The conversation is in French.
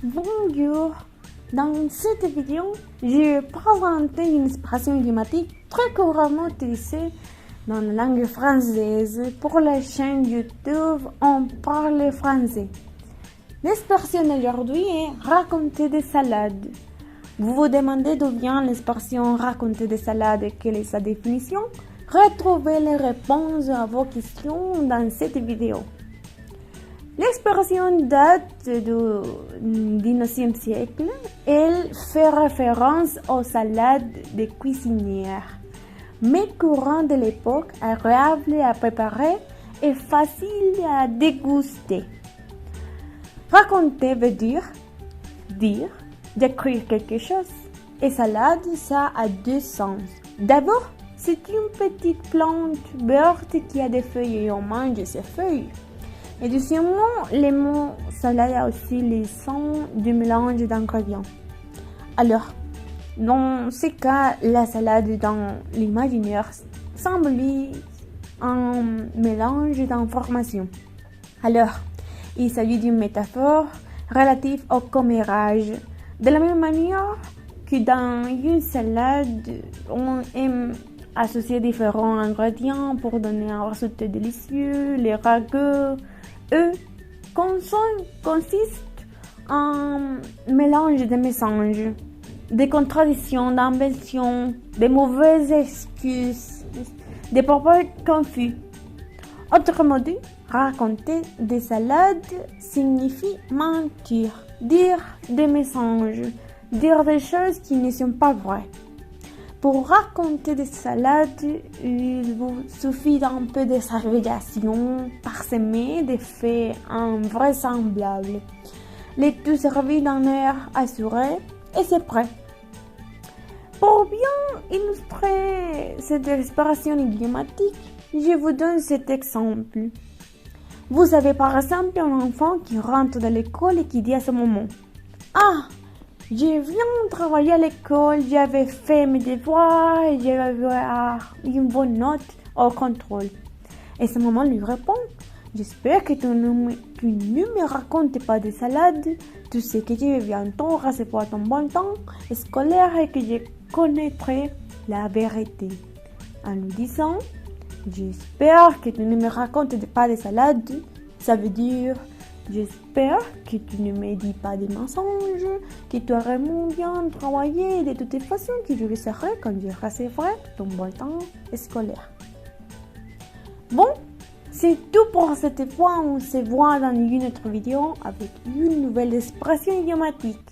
Bonjour, dans cette vidéo, je vais présenter une expression idiomatique très couramment utilisée dans la langue française pour la chaîne YouTube On parle français. L'expression d'aujourd'hui est raconter des salades. Vous vous demandez d'où vient l'expression raconter des salades et quelle est sa définition? Retrouvez les réponses à vos questions dans cette vidéo. L'expression date du XIXe siècle. Elle fait référence aux salades des cuisinières, mais courant de l'époque, agréable à préparer et facile à déguster. Raconter veut dire, décrire quelque chose. Et salade, ça a deux sens. D'abord, c'est une petite plante verte qui a des feuilles et on mange ces feuilles. Et deuxièmement, le mot salade a aussi le sens du mélange d'ingrédients. Alors, dans ce cas, la salade dans l'imaginaire symbolise un mélange d'informations. Alors, il s'agit d'une métaphore relative au commérage. De la même manière que dans une salade, on aime associer différents ingrédients pour donner un résultat délicieux, les ragoûts, eux, consistent en mélange de messages, des contradictions, d'inventions, de mauvaises excuses, des propos confus. Autrement dit, raconter des salades signifie mentir, dire des mensonges, dire des choses qui ne sont pas vraies. Pour raconter des salades, il vous suffit d'un peu d'exagération parsemée de faits invraisemblables. Le tout servi d'un air assuré et c'est prêt. Pour bien illustrer cette expression idiomatique, je vous donne cet exemple. Vous avez par exemple un enfant qui rentre de l'école et qui dit à ce moment « Ah, je viens travailler à l'école, j'avais fait mes devoirs et j'avais une bonne note au contrôle. » Et ce moment lui répond « J'espère que tu ne me racontes pas de salade, tu sais que je vais bientôt recevoir ton bon temps scolaire et que je connaîtrai la vérité. » En lui disant « J'espère que tu ne me racontes pas de salade », ça veut dire j'espère que tu ne me dis pas des mensonges, que tu as vraiment bien travaillé de toutes les façons que je le saurai quand je recevrai ton bon temps scolaire. Bon, c'est tout pour cette fois. On se voit dans une autre vidéo avec une nouvelle expression idiomatique.